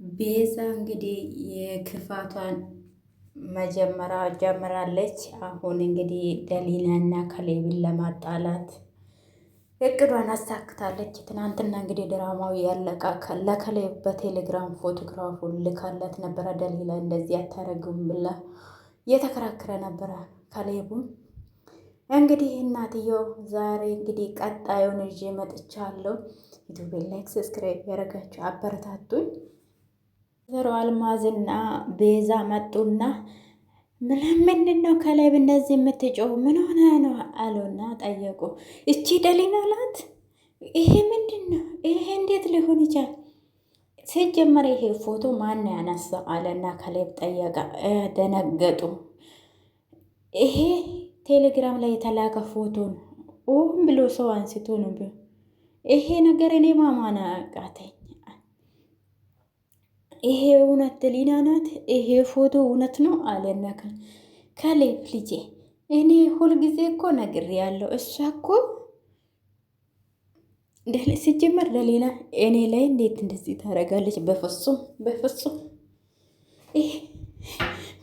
ቤዛ እንግዲህ የክፋቷን መጀመሪያ ጀምራለች። አሁን እንግዲህ ደሊናና ካሌብን ለማጣላት እቅዷን አሳክታለች። ትናንትና እንግዲህ ድራማው ያለቃ ለካሌብ በቴሌግራም ፎቶግራፉን ልካለት ነበረ። ደሊላ እንደዚህ አታረግም ብላ እየተከራከረ ነበረ። ካሌቡም እንግዲህ እናትየው ዛሬ እንግዲህ ቀጣዩን ይዤ መጥቻለሁ። ዩቲዩብ ላይክ፣ ሰብስክራይብ ያደረጋችሁ አበረታቱኝ። ወይዘሮ አልማዝና ቤዛ መጡና ምንድን ነው ካሌብ እንደዚህ የምትጮው ምን ሆነ ነው አሉና ጠየቁ። እቺ ደሊና ናት? ይሄ ምንድን ነው? ይሄ እንዴት ሊሆን ይቻል? ሲጀመር ይሄ ፎቶ ማን ያነሳው አለና ካሌብ ጠየቃ። ደነገጡ። ይሄ ቴሌግራም ላይ የተላከ ፎቶ ነው። ኦም ብሎ ሰው አንስቶ ነው። ይሄ ነገር እኔ ማማን አቃተኝ። ይሄ እውነት ደሊና ናት? ይሄ ፎቶ እውነት ነው አለና ካሌብ ልጄ፣ እኔ ሁልጊዜ እኮ ነግሬያለሁ። እሷ እኮ ሲጀመር ደሊና እኔ ላይ እንዴት እንደዚህ ታደርጋለች? በፍጹም በፍጹም። ይሄ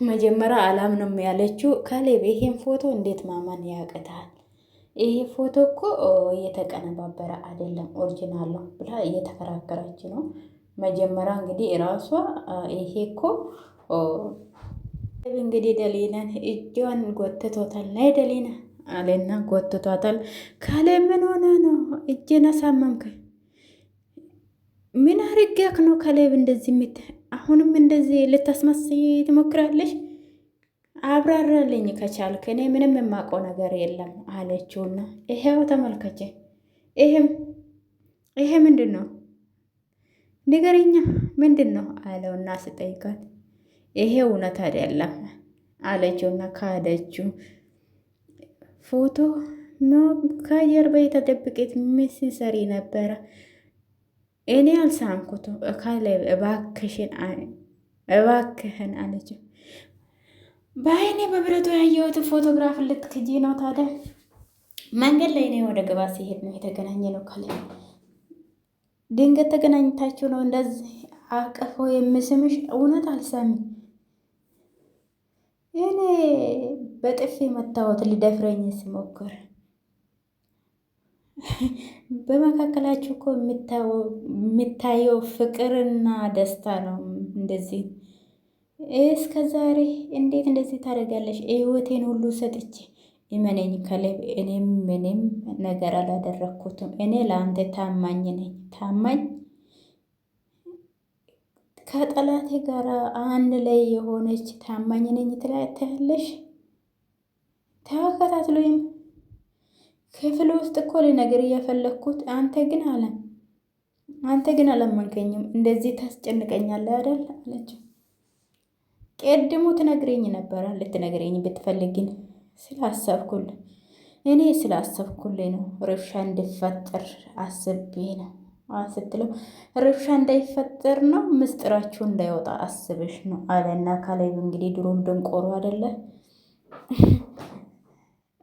መጀመሪያ አላምንም ያለችው ካሌብ ይሄን ፎቶ እንዴት ማመን ያቅታል? ይሄ ፎቶ እኮ እየተቀነባበረ አይደለም ኦሪጂናል ነው ብላ እየተከራከረች ነው። መጀመሪያ እንግዲህ ራሷ ይሄ እኮ እንግዲህ ደሊናን እጇን ጎትቶታል። ናይ ደሊና አለና ጎትቷታል። ካሌብ ምን ሆነ ነው እጄን አሳመምክ? ምን አርጋክ ነው ካሌብ እንደዚህ አሁንም እንደዚህ ልታስመስይ ትሞክራለሽ? አብራራልኝ ከቻልክ፣ እኔ ምንም የማውቀው ነገር የለም አለችውና ይሄው ተመልከቼ። ይሄ ምንድን ነው ንገረኛ፣ ምንድን ነው አለውና ስጠይቃት ይሄ እውነት አይደለም አለችውና ካደችው። ፎቶ ከጀርባ የተደብቄት ምስ ሰሪ ነበረ? እኔ አልሳምኩትም ካሌብ እባክህን አለችው። በአይኔ በብረቱ ያየሁትን ፎቶግራፍ ልትክጂ ነው ታዲያ? መንገድ ላይ እኔ ወደ ገባ ሲሄድ ነው የተገናኘ ነው ካሌብ። ድንገት ተገናኝታችሁ ነው እንደዚህ አቅፎ የምስምሽ? እውነት አልሰሚ። እኔ በጥፊ መታወት ሊደፍረኝ ሲሞክር በመካከላችሁ እኮ የሚታየው ፍቅርና ደስታ ነው። እንደዚህ እስከ ዛሬ እንዴት እንደዚህ ታደርጋለሽ? ህይወቴን ሁሉ ሰጥቼ እመነኝ ካሌብ፣ እኔም ምንም ነገር አላደረግኩትም። እኔ ለአንተ ታማኝ ነኝ። ታማኝ ከጠላቴ ጋር አንድ ላይ የሆነች ታማኝ ነኝ ትላለሽ። ተከታትሎኝ ክፍል ውስጥ እኮ ልነግር እየፈለግኩት አንተ ግን አላመንከኝም። እንደዚህ ታስጨንቀኛለህ አይደል አለችው። ቀድሞ ትነግረኝ ነበረ። ልትነግረኝ ብትፈልግን ስላሰብኩልኝ ነው። ረብሻ እንዲፈጠር አስቤ ነው ስትለው፣ ረብሻ እንዳይፈጠር ነው ምስጢራችሁ እንዳይወጣ አስበሽ ነው አለና ካሌብ እንግዲህ ድሮም ደንቆሮ አይደለ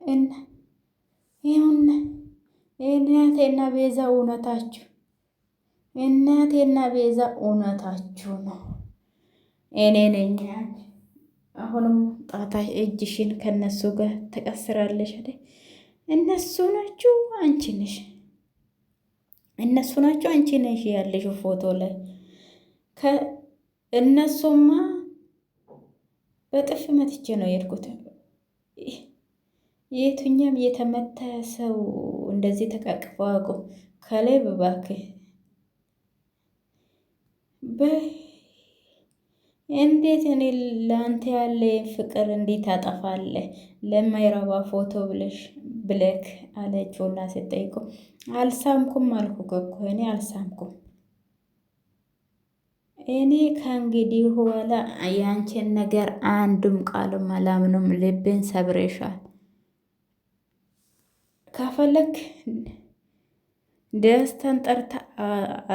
እና ይሁን እናቴና ቤዛ እውነታችሁ ነው። እኔ ነኝ። አሁንም ጣታ እጅሽን ከነሱ ጋር ተቀስራለሽ አይደል? እነሱ ናችሁ አንቺ ነሽ። እነሱ ናቸው አንቺ ነሽ ያለሽው ፎቶ ላይ። እነሱማ በጥፍ መትቼ ነው የሄድኩት። የቱኛም የተመታ ሰው እንደዚህ ተቃቅፈው አቁም ካሌብ እባክህ። እንዴት እኔ ለአንተ ያለ ፍቅር እንዴት ታጠፋለህ? ለማይረባ ፎቶ ብለክ አለችውና ስጠይቀው አልሳምኩም አልኩህ እኮ እኔ አልሳምኩም። እኔ ከእንግዲህ በኋላ ያንቺን ነገር አንድም ቃልም አላምንም። ልቤን ሰብሬሻል። ከፈለክ ደስታን ጠርታ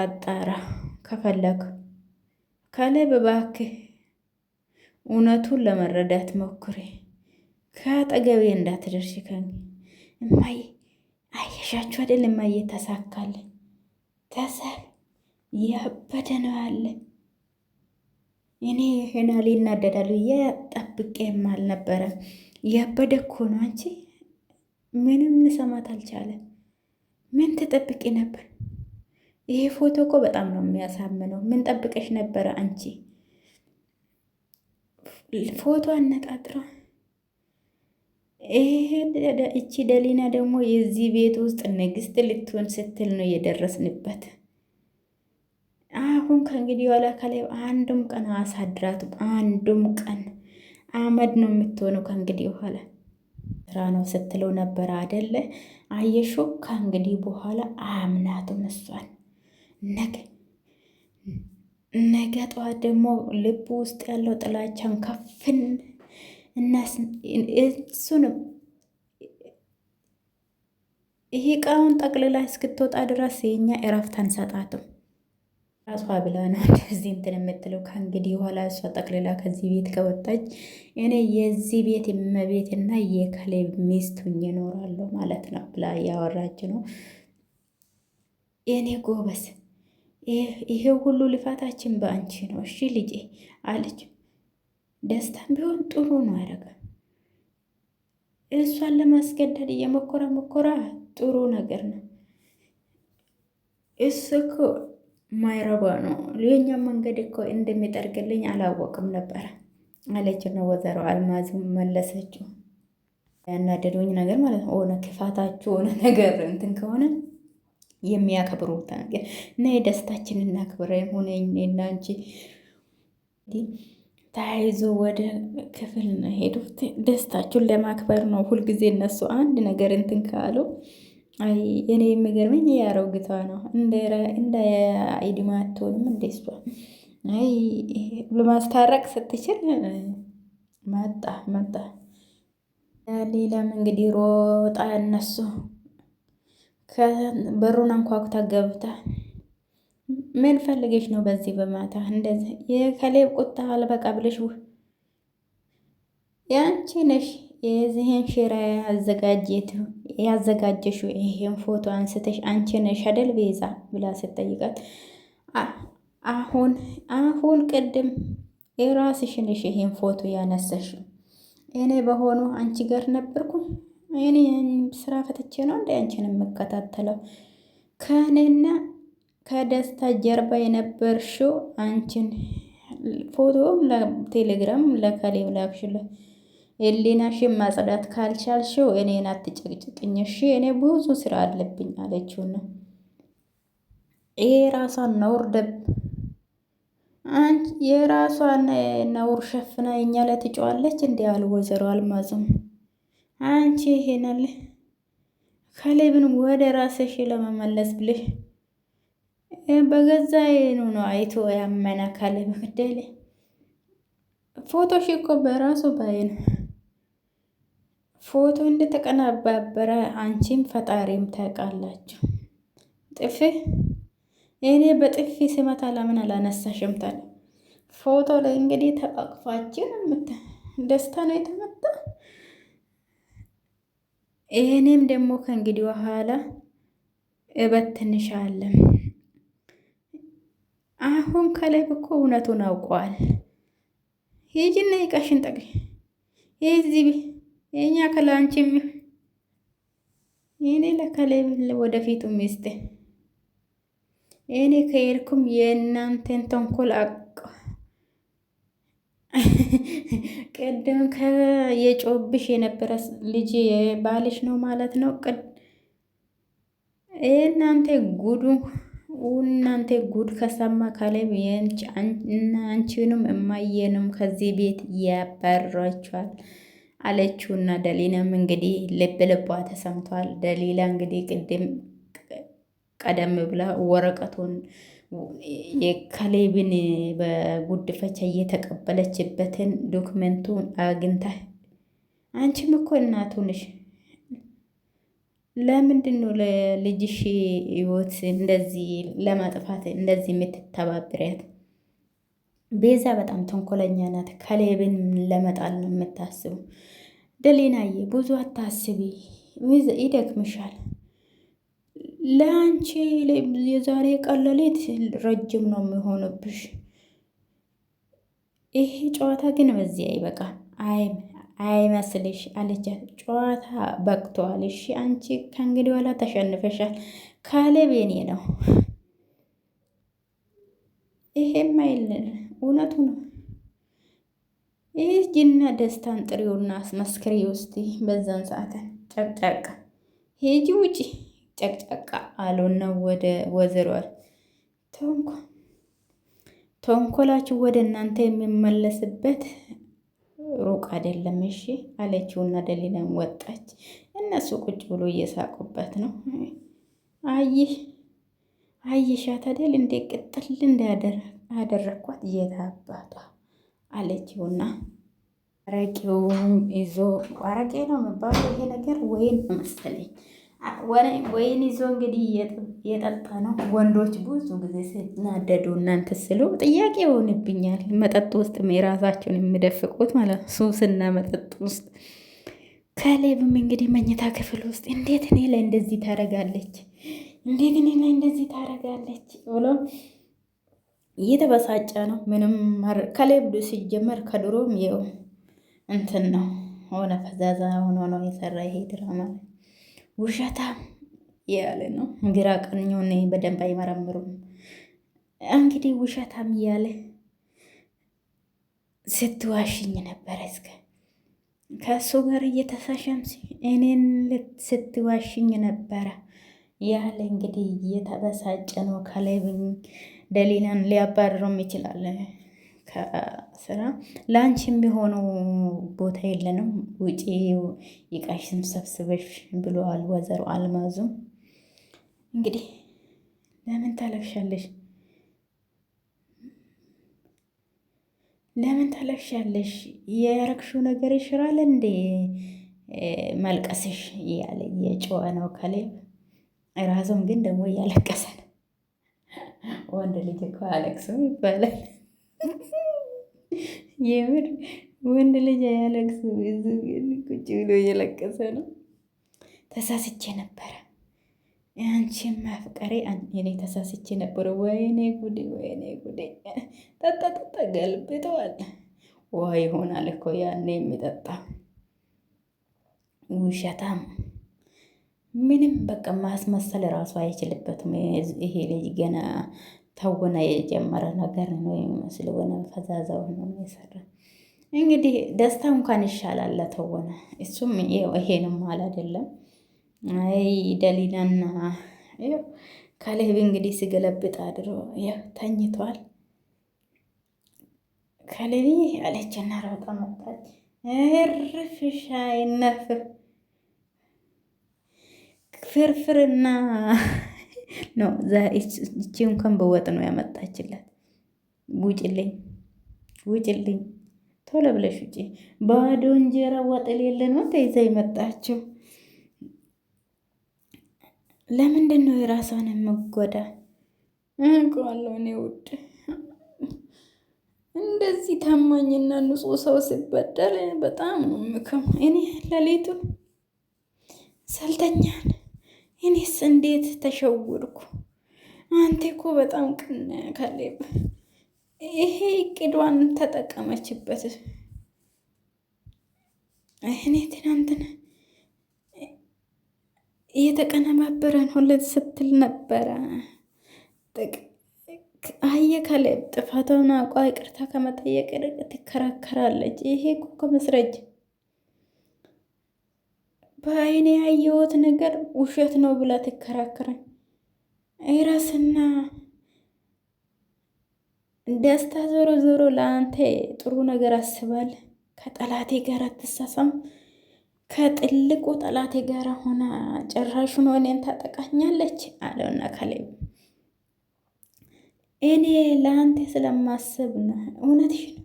አጣራ። ከፈለክ ካሌብ እባክህ እውነቱን ለመረዳት ሞክሬ ከአጠገቤ እንዳትደርሺ። እማዬ አየሻችሁ አይደል? እማዬ ተሳካለ። ተሰብ ያበደ ነው ያለ እኔ ሄና ሊናደዳሉ ጠብቄም አልነበረም። ያበደ እኮ ነው አንቺ። ምንም ልሰማት አልቻለም። ምን ትጠብቂ ነበር? ይሄ ፎቶ እኮ በጣም ነው የሚያሳምነው። ምን ጠብቀሽ ነበረ አንቺ? ፎቶ አነጣጥራ እቺ ደሊና ደግሞ የዚህ ቤት ውስጥ ንግስት ልትሆን ስትል ነው የደረስንበት። አሁን ከእንግዲህ ዋላ ከላይ አንዱም ቀን አሳድራትም። አንዱም ቀን አመድ ነው የምትሆነው ከእንግዲህ በኋላ ስራ ነው ስትለው ነበረ አደለ? አየሹ። ከእንግዲህ በኋላ አያምናትም እሷን። ነገ ጠዋት ደግሞ ልቡ ውስጥ ያለው ጥላቻን ከፍን እሱንም ይሄ እቃውን ጠቅልላ እስክትወጣ ድረስ የኛ እረፍት አንሰጣትም። ራሷ ብላ ነው እንደዚህ እንትን የምትለው። ከእንግዲህ በኋላ እሷ ጠቅልላ ከዚህ ቤት ከወጣች እኔ የዚህ ቤት እመቤትና የከሌ ሚስት ሁኜ እኖራለሁ ማለት ነው ብላ እያወራች ነው። እኔ ጎበዝ፣ ይሄ ሁሉ ልፋታችን በአንቺ ነው እሺ ልጄ አለች። ደስታም ቢሆን ጥሩ ነው ያደረገ እሷን ለማስገደድ እየሞከራ ጥሩ ነገር ነው። እሱ እኮ ማይረባ ነው። የኛ መንገድ እኮ እንደሚጠርግልኝ አላወቅም ነበረ አለች ነው ወይዘሮ አልማዝ መለሰችው። ያናደዱኝ ነገር ማለት ነው ሆነ ክፋታችሁ ሆነ ነገር እንትን ከሆነ የሚያከብሩት ነገር እና የደስታችን እናክብረ ሆነ እና አንቺ ተያይዞ ወደ ክፍል ነው ሄዱት። ደስታችሁን ለማክበር ነው ሁልጊዜ እነሱ አንድ ነገር እንትን ካሉ። አይ እኔ የሚገርመኝ የአሮጊቷ ነው እንደ አይዲማ አትሆንም እንደ እሷ። አይ ለማስታረቅ ስትችል መጣ። ሌላም እንግዲህ ሮጣ እነሱ በሩን አንኳኩታ ገብታ ምን ፈልገሽ ነው በዚህ በማታ እንደዚህ? የከሌብ ቁጣ አልበቃ ብለሽ ያንቺ ነሽ የዚህን ሽራ ያዘጋጀሽው ይሄን ፎቶ አንስተሽ አንቺ ነሽ አደል ቤዛ ብላ ስትጠይቃት አሁን ቅድም የራስሽ ነሽ ይሄን ፎቶ ያነሳሽው። እኔ በሆኑ አንቺ ጋር ነበርኩ። እኔ ስራ ፈትቼ ነው እንደ አንቺን የምከታተለው። ከእኔና ከደስታ ጀርባ የነበርሽው አንቺን ፎቶም ለቴሌግራም ለከሌም ላክሽለት። ህሊናሽን ማጽዳት ካልቻልሽው እኔን አትጨቅጭቅኝ እሺ፣ እኔ ብዙ ስራ አለብኝ አለችውና ይሄ ራሷን ነውር የራሷን ነውር ሸፍና እኛ ላይ ትጫዋለች እንዲህ አሉ ወይዘሮ አልማዝም። አንቺ ይሄናል ከሌብን ወደ ራስሽ ለመመለስ ብልሽ በገዛ አይኑ ነው አይቶ ያመነ ከሌብ ግደል ፎቶሽ እኮ በራሱ ባይን ፎቶ እንደተቀነባበረ አንቺም ፈጣሪም ታውቃላችሁ። ጥፊ እኔ በጥፊ ስመታ ለምን አላነሳሽም ታዲያ? ፎቶ ላይ እንግዲህ ተቃቅፋችን ደስታ ነው የተመታ። ይሄኔም ደግሞ ከእንግዲህ በኋላ እበትንሻለን። አሁን ከላይ እኮ እውነቱን አውቀዋል። ሂጂና ይቃሽን ጠቅ ይዚህ የኛ ከላንቺም እኔ ለከላይ ወደፊቱ ሚስት እኔ ከሄድኩም የእናንተን ተንኮል ቅድም የጮብሽ የነበረ ልጅ ባልሽ ነው ማለት ነው። እናንተ ጉድ ከሰማ ካሌብ አንቺንም እማየንም ከዚህ ቤት ያባርራችኋል አለችውና ደሊናም እንግዲህ ልብ ልቧ ተሰምቷል። ደሊላ እንግዲህ ቀደም ብላ ወረቀቱን የካሌብን በጉድፈቻ እየተቀበለችበትን ዶክመንቱን አግኝታ አንቺም እኮ እናቱ ነሽ፣ ለምንድን ነው ለልጅሽ ህይወት እንደዚህ ለማጥፋት እንደዚህ የምትተባብሪያት? ቤዛ በጣም ተንኮለኛ ናት። ካሌብን ለመጣል ነው የምታስቡ። ደሊናዬ ብዙ አታስቢ፣ ይደክምሻል። ለአንቺ የዛሬ ቀን ሌሊት ረጅም ነው የሚሆንብሽ። ይሄ ጨዋታ ግን በዚህ አይበቃ አይመስልሽ አለቻት። ጨዋታ በቅቷል። እሺ አንቺ ከእንግዲህ በኋላ ተሸንፈሻል። ካሌብ የኔ ነው። ይሄም አይል እውነቱ ነው። ይህ ጅና ደስታን ጥሪውና አስመስክሪ ውስጥ በዛን ሰዓትን ጨቅጫቃ ሄጂ ውጪ ጨቅጫቃ አሉና ወደ ወዝሯል። ተንኮላችሁ ወደ እናንተ የሚመለስበት ሩቅ አይደለም። እሺ አለችውና ደሊላን ወጣች። እነሱ ቁጭ ብሎ እየሳቁበት ነው። አይሻት አይደል እንዴ ቅጥል እንዳደረኳት የታባቷ አለችውና አረቄውን ይዞ አረቄ ነው የሚባለው ይሄ ነገር ወይን መሰለኝ ወይን ይዞ እንግዲህ የጠጣ ነው። ወንዶች ብዙ ጊዜ ሲናደዱ እናንተ ስሉ ጥያቄ ይሆንብኛል። መጠጥ ውስጥ የራሳቸውን የሚደፍቁት ማለት ነው። ሱስና መጠጥ ውስጥ ካሌብም እንግዲህ መኝታ ክፍል ውስጥ እንዴት እኔ ላይ እንደዚህ ታደርጋለች? እንዴት እኔ ላይ እንደዚህ ታደርጋለች ብሎ እየተበሳጨ ነው። ምንም ካሌብ ሲጀመር ከድሮም ይኸው እንትን ነው ሆነ ፈዛዛ ሆኖ ነው የሰራ ይሄ ድራማ ውሸታም ያለ ነው። ግራ ቀኙን በደንብ አይመረምሩም። እንግዲህ ውሸታም እያለ ስትዋሽኝ ነበረ እስከ ከእሱ ጋር እየተሳሻም እኔን ስትዋሽኝ ነበረ ያለ እንግዲህ እየተበሳጨ ነው። ካሌብን ደሊላን ሊያባርረውም ይችላል ከስራ ለአንቺ የሚሆነው ቦታ የለንም ውጪ ይቃሽን ሰብስበሽ ብለዋል ወይዘሮ አልማዙም። እንግዲህ ለምን ታለቅሻለሽ? ለምን ታለቅሻለሽ? ያረግሽው ነገር ይሽራል እንዴ መልቀስሽ እያለ የጨዋ ነው ካሌብ። ራሱም ግን ደግሞ እያለቀሰ ነው። ወንድ ልጅ እኮ አያለቅስም ይባላል። የምር ወንድ ልጅ አያለቅስም። ቁጭ ብሎ እየለቀሰ ነው። ተሳስቼ ነበረ አንቺን ማፍቀሬ እኔ ተሳስቼ ነበረ። ወይኔ ጉዴ፣ ወይኔ ጉዴ። ጠጣ ገልብጠዋል። ውሃ ይሆናል እኮ ያኔ የሚጠጣ ውሸታም። ምንም በቃ ማስመሰል ራሱ አይችልበትም። ይሄ ልጅ ገና ተወና የጀመረ ነገር ነው የሚመስል ሆነ ፈዛዛው ነው የሰራ። እንግዲህ ደስታ እንኳን ይሻላል ለተወነ። እሱም ይሄንም ማል አይደለም። አይ ደሊላና ካሌብ እንግዲህ ሲገለብጥ አድሮ ተኝቷል። ካሌብ አለችና ሮጣ መጣች። እርፍ ሻይ ነፍር ፍርፍርና ነው እቺ እንኳን በወጥ ነው ያመጣችላት። ውጭልኝ ውጭልኝ ቶሎ ብለሽ ውጪ። ባዶ እንጀራ ወጥ የሌለ ነው ተይዛ የመጣችው። ለምንድን ነው የራሷን የምጎዳ? እንቋለው እኔ ውድ እንደዚህ ታማኝና ንጹህ ሰው ሲበደል በጣም ነው ምክም። እኔ ሌሊቱን ሰልተኛን እኔስ እንዴት ተሸውርኩ? አንተ እኮ በጣም ቅን ካሌብ። ይሄ እቅዷን ተጠቀመችበት። እኔ ትናንትና እየተቀነባበረ ነው ስትል ነበረ። አየ ካሌብ ጥፋቷን አውቃ ይቅርታ ከመጠየቅ ትከራከራለች። ይሄ እኮ ከመስረጅ በአይኔ ያየሁት ነገር ውሸት ነው ብላ ትከራከራኝ። ራስና ደስታ ዞሮ ዞሮ ለአንተ ጥሩ ነገር አስባል። ከጠላቴ ጋር አትሳሳም። ከጥልቁ ጠላቴ ጋር ሆና ጭራሹን እኔን ታጠቃኛለች አለውና ካሌብ እኔ ለአንተ ስለማስብ ነው። እውነትሽ ነው።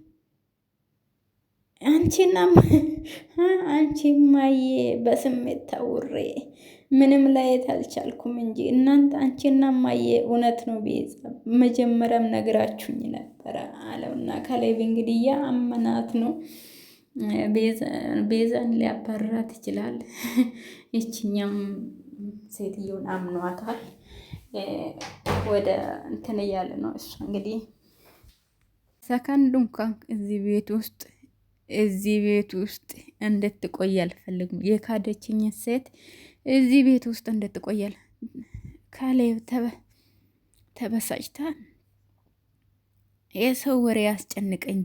አንቺ ማዬ በስሜት ታውሬ ምንም ላየት አልቻልኩም እንጂ እናንተ አንቺና ማዬ እውነት ነው ቤዛ መጀመሪያም ነግራችሁኝ ነበረ አለውና ካሌብ እንግዲህ ያመናት ነው። ቤዛን ሊያባራት ይችላል። ይችኛም ሴትዮን አምኗታል። ወደ እንትን እያለ ነው እሱ እንግዲህ ሰከንድ እንኳን እዚህ ቤት ውስጥ እንድትቆይ አልፈልግም። የካደችኝ ሴት እዚህ ቤት ውስጥ እንድትቆያል ካሌብ ተበሳጭታ የሰው ወሬ ያስጨንቀኝ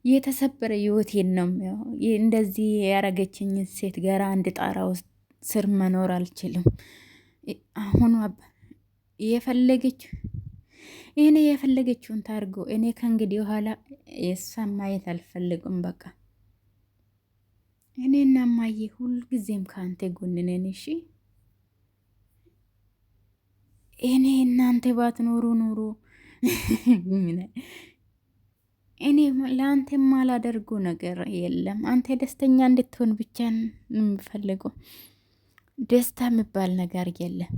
የተሰበረ ህይወቴን ነው እንደዚህ ያረገችኝ ሴት ጋር አንድ ጣራ ውስጥ ስር መኖር አልችልም። አሁን የፈለገችውን ታርጎ እኔ ከእንግዲህ በኋላ የእሷን ማየት አልፈልግም። በቃ እኔና እማዬ ሁልጊዜም ከአንተ ጎን ነን። እሺ እኔ እናንተ ባትኖሩ ኑሮ እኔ ለአንተ ማላደርጉ ነገር የለም። አንተ ደስተኛ እንድትሆን ብቻ የምፈልገው ደስታ የሚባል ነገር የለም።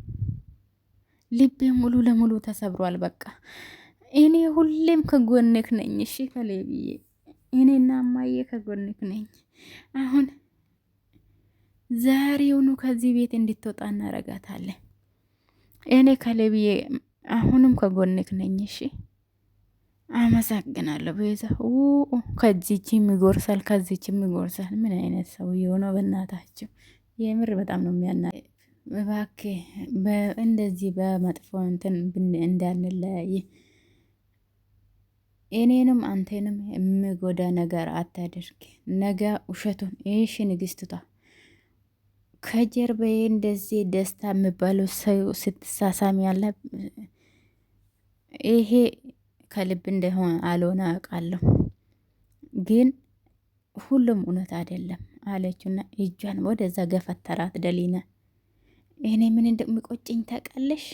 ልቤ ሙሉ ለሙሉ ተሰብሯል። በቃ እኔ ሁሌም ከጎንክ ነኝ። እሺ ከሌብዬ እኔና እማዬ ከጎንክ ነኝ። አሁን ዛሬውኑ ከዚህ ቤት እንድትወጣ እናረጋታለን። እኔ ከሌብዬ አሁንም ከጎንክ ነኝ። እሺ አመሰግናለሁ። ቤዛ ከዚችም ይጎርሳል ከዚችም ይጎርሳል። ምን አይነት ሰው የሆነው በእናታችሁ የምር በጣም ነው የሚያና እባክህ እንደዚህ በመጥፎ እንትን እንዳንለያይ እኔንም አንተንም የምጎዳ ነገር አታድርግ። ነገ ውሸቱን ይሽ ንግስቱታ ከጀርባዬ እንደዚህ ደስታ የሚባለው ሰው ስትሳሳሚ ያለ ይሄ ከልብ እንደሆነ አልሆነ አውቃለሁ፣ ግን ሁሉም እውነት አይደለም አለችውና እጇን ወደዛ ገፈተራት ደሊና። እኔ ምን እንደሚቆጭኝ ታውቃለሽ?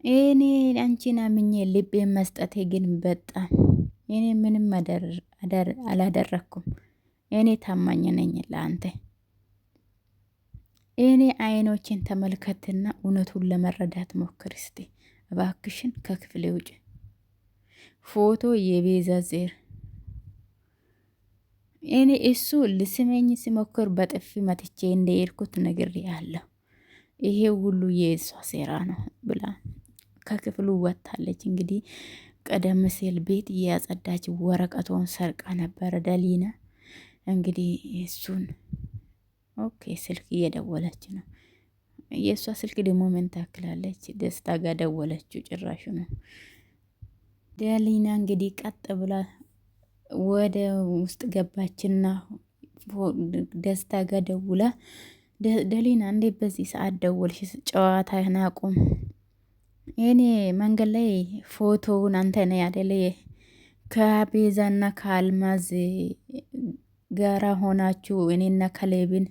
እኔ አንቺን አምኜ ልቤን መስጠቴ ግን በጣም እኔ ምንም አላደረኩም። እኔ ታማኝ ነኝ ለአንተ። እኔ አይኖችን ተመልከትና እውነቱን ለመረዳት ሞክር እስቲ እባክሽን። ከክፍሌ ውጭ ፎቶ የቤዛ ዜር እኔ እሱ ልስመኝ ሲሞክር በጥፊ መትቼ እንደሄድኩት ነግሬያለሁ። ይሄ ሁሉ የእሷ ሴራ ነው ብላ ከክፍሉ ወጥታለች። እንግዲህ ቀደም ሲል ቤት እያጸዳች ወረቀቷን ሰርቃ ነበረ ደሊና። እንግዲህ እሱን ኦኬ ስልክ እየደወለች ነው። የእሷ ስልክ ደግሞ ምን ታክላለች? ደስታ ጋር ደወለችው ጭራሹ ነው። ደሊና እንግዲህ ቀጥ ብላ ወደ ውስጥ ገባችና ደስታ ጋር ደውላ ደሊና እንዴት በዚህ ሰዓት ደወልሽ? ጨዋታ ናቁም። እኔ መንገድ ላይ ፎቶውን አንተ ነህ ያደለ ከቤዛና ከአልማዝ ጋራ ሆናችሁ እኔና ከሌብን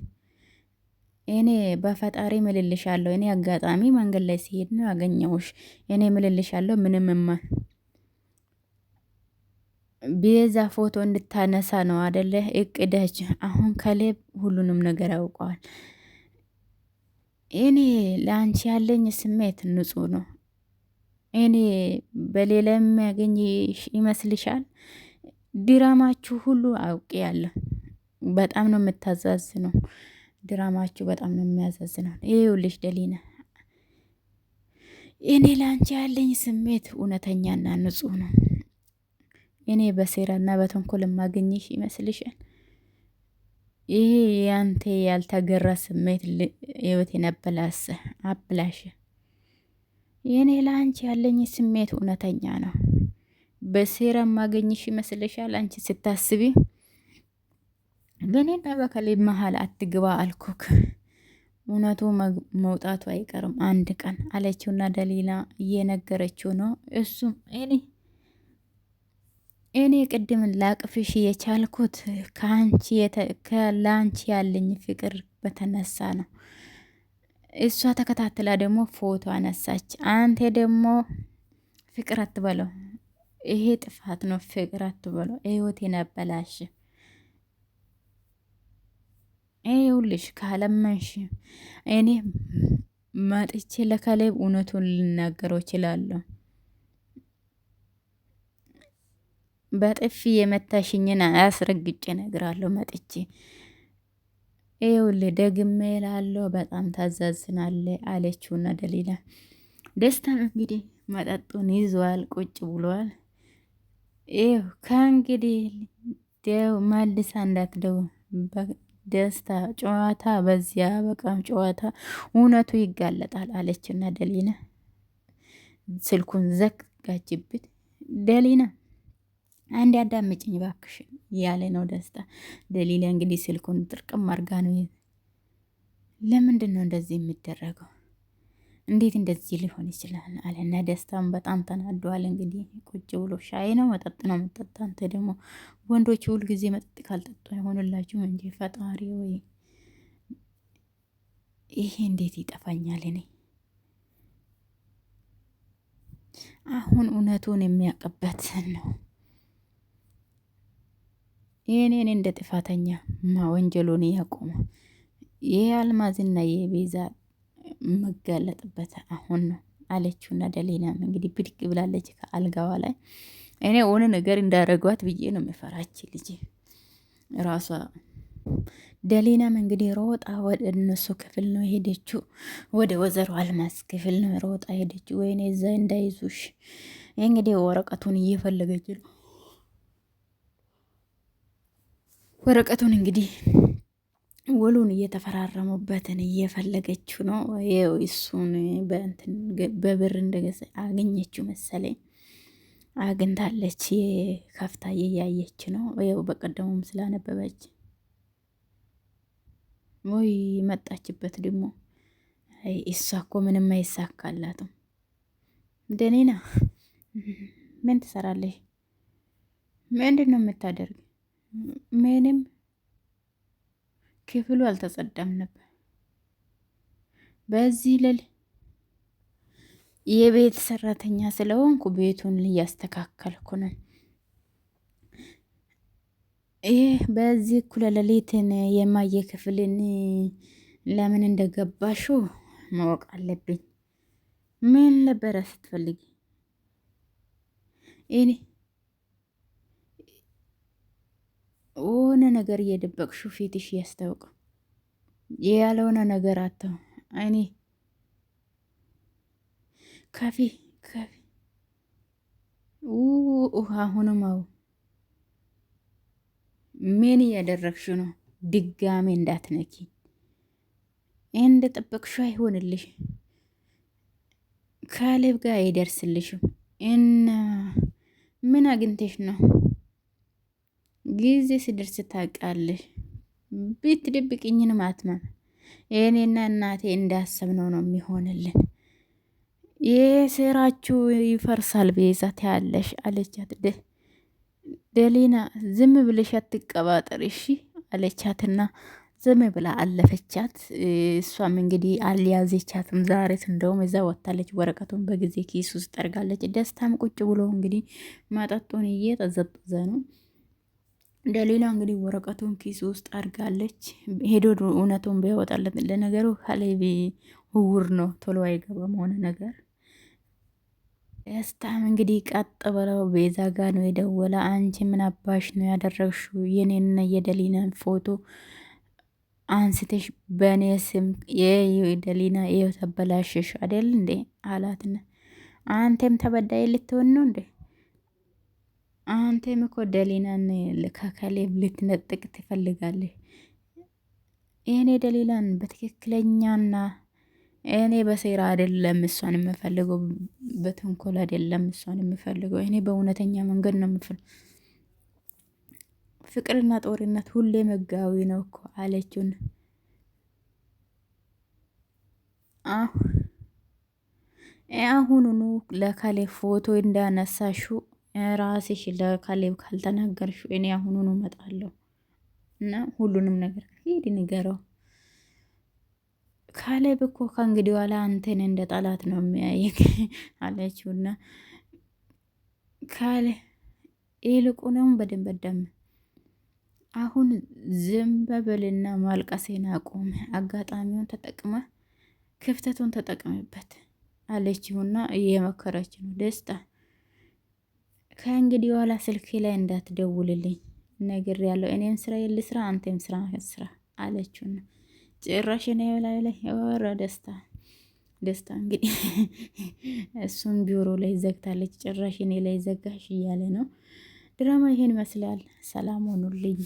እኔ በፈጣሪ ምልልሻለሁ። እኔ አጋጣሚ መንገድ ላይ ሲሄድ ነው ያገኘሁሽ። እኔ ምልልሻለሁ ምንምማ ቤዛ ፎቶ እንድታነሳ ነው አደለ እቅደች። አሁን ከሌብ ሁሉንም ነገር ያውቀዋል። እኔ ለአንቺ ያለኝ ስሜት ንጹህ ነው። እኔ በሌላ የሚያገኝ ይመስልሻል? ድራማችሁ ሁሉ አውቄ ያለሁ። በጣም ነው የምታዛዝነው ድራማችሁ፣ በጣም ነው የሚያዛዝነው። ይኸውልሽ ደሊና፣ እኔ ለአንቺ ያለኝ ስሜት እውነተኛና ንጹህ ነው። እኔ በሴራና በተንኮል የማገኝሽ ይመስልሻል? ይሄ ያንተ ያልተገራ ስሜት ህይወቴን አበላሽ። የኔ ለአንቺ ያለኝ ስሜት እውነተኛ ነው። በሴራ ማገኝሽ ይመስልሻል? አንቺ ስታስቢ በእኔና በከሌብ መሀል አትግባ አልኩክ። እውነቱ መውጣቱ አይቀርም አንድ ቀን አለችውና ደሊላ እየነገረችው ነው። እሱም እኔ ቅድም ላቅፍሽ የቻልኩት ለአንቺ ያለኝ ፍቅር በተነሳ ነው። እሷ ተከታትላ ደግሞ ፎቶ አነሳች። አንተ ደግሞ ፍቅር አትበለው፣ ይሄ ጥፋት ነው። ፍቅር አትበለው፣ ህይወቴን አበላሽ። ይኸውልሽ ካለመንሽ እኔ መጥቼ ለካሌብ እውነቱን ልናገረው እችላለሁ። በጥፊ የመታሽኝን አያስረግጬ እነግራለሁ መጥቼ። ይኸውልህ ደግሜ እላለሁ፣ በጣም ታዛዝናለህ አለችውና ደሊላ። ደስታም እንግዲህ መጠጡን ይዟል፣ ቁጭ ብሏል። ይኸው ከእንግዲህ መልሳ እንዳትደው ደስታ ጨዋታ በዚያ በቃም ጨዋታ እውነቱ ይጋለጣል አለችና ደሊና ስልኩን ዘጋችብት። ደሊና አንድ አዳምጭኝ ባክሽ እያለ ነው ደስታ። ደሊላ እንግዲህ ስልኩን ጥርቅም አርጋ ነው። ለምንድን ነው እንደዚህ የሚደረገው? እንዴት እንደዚህ ሊሆን ይችላል? አለና ደስታም በጣም ተናዷል። እንግዲህ ቁጭ ብሎ ሻይ ነው መጠጥ ነው የምጠጣ፣ አንተ ደግሞ ወንዶች ሁል ጊዜ መጠጥ ካልጠጡ አይሆንላችሁም እንጂ ፈጣሪ ወይ ይሄ እንዴት ይጠፋኛል? እኔ አሁን እውነቱን የሚያውቅበት ነው። ይህኔን እንደ ጥፋተኛ ወንጀሉን ያቆመ የአልማዝና የቤዛ መጋለጥበት አሁን ነው አለችውና ደሊናም እንግዲህ ብድግ ብላለች ከአልጋዋ ላይ። እኔ ሆነ ነገር እንዳረጓት ብዬ ነው የምፈራች ልጅ ራሷ። ደሊናም እንግዲህ ሮጣ ወደ እነሱ ክፍል ነው ሄደችው፣ ወደ ወይዘሮ አልማዝ ክፍል ነው ሮጣ ሄደችው። ወይኔ እዛ እንዳይዙሽ እንግዲህ ወረቀቱን እየፈለገች ነው። ወረቀቱን እንግዲህ ውሉን እየተፈራረሙበትን እየፈለገችው ነው። ይኸው እሱን በብር እንደገዛ አገኘችው መሰለኝ፣ አግኝታለች። ከፍታ እያየች ነው። ይኸው በቀደሙም ስላነበበች ወይ መጣችበት ደግሞ። እሷ እኮ ምንም አይሳካላትም። ደኔና ምን ትሰራለች? ምንድን ነው የምታደርግ? ምንም ክፍሉ አልተጸዳም ነበር። በዚህ ልል የቤት ሰራተኛ ስለሆንኩ ቤቱን እያስተካከልኩ ነው። ይህ በዚህ እኩለ ሌሊትን የማየ ክፍልን ለምን እንደገባሽው ማወቅ አለብኝ። ምን ነበረ ስትፈልጊ? እኔ ሆነ ነገር እየደበቅሽው ፊትሽ ያስታውቅ። ያልሆነ ነገር አተው አይኔ ከፊ አሁንም ምን እያደረግሽ ነው? ድጋሜ እንዳትነኪ። እንደ ጠበቅሽው አይሆንልሽ፣ ካሌብ ጋር አይደርስልሽም። እና ምን አግኝተሽ ነው? ጊዜ ስደርስ ታውቃለሽ። ብትደብቅኝንም አትመም። እኔና እናቴ እንዳሰብነው ነው የሚሆንልን። የስራችሁ ይፈርሳል ቤዛት ያለሽ አለቻት። ደሊና ዝም ብለሽ አትቀባጠር እሺ አለቻትና ዝም ብላ አለፈቻት። እሷም እንግዲህ አልያዘቻትም ዛሬ እንደውም እዛ ወጥታለች። ወረቀቱን በጊዜ ኪስ ውስጥ ጠርጋለች። ደስታም ቁጭ ብሎ እንግዲህ መጠጡን እየጠዘጠዘ ነው። ደሊላ እንግዲህ ወረቀቱን ኪስ ውስጥ አርጋለች። ሄዶ እውነቱን ቢያወጣለት ለነገሩ ካሌብ ውር ነው፣ ቶሎ አይገባም ሆነ ነገር። ደስታም እንግዲህ ቀጥ ብለው ቤዛ ጋ ነው የደወለ። አንቺ ምን አባሽ ነው ያደረግሽው? የኔንና የደሊናን ፎቶ አንስተሽ በእኔ ስም የደሊና ተበላሸሽ አደል እንዴ አላትና፣ አንተም ተበዳይ ልትሆን ነው እንዴ? አንተም እኮ ደሊናን ከካሌብ ልትነጥቅ ትፈልጋለህ። እኔ ደሊላን በትክክለኛና እኔ በሴራ አይደለም እሷን የምፈልገው፣ በተንኮል አይደለም እሷን የምፈልገው። እኔ በእውነተኛ መንገድ ነው የምፈልገው። ፍቅርና ጦርነት ሁሌ መጋዊ ነው እኮ አለችውን። አሁኑኑ ለካሌብ ፎቶ እንዳነሳሹ ራስሽ ለካሌብ ካልተናገርሹ እኔ አሁኑኑ እመጣለሁ እና ሁሉንም ነገር ሂድ ንገረው። ካሌብ እኮ ከእንግዲህ በኋላ አንተን እንደ ጠላት ነው የሚያየክ አለችውና ካሌ ይልቁንም በደንብ ደም አሁን ዝም በልና ማልቀሴን አቁም። አጋጣሚውን ተጠቅመ ክፍተቱን ተጠቅምበት አለችውና እየመከረች ነው። ደስታ ከእንግዲህ በኋላ ስልኬ ላይ እንዳትደውልልኝ ነገር ያለው እኔም ስራ የልስራ አንተም ስራ ስራ አለችውና ጭራሽ እኔ ላይ ወረ ደስታ እንግዲህ እሱን ቢሮ ላይ ዘግታለች። ጭራሽ እኔ ላይ ዘጋሽ እያለ ነው። ድራማ ይሄን ይመስላል። ሰላም ሆኑልኝ።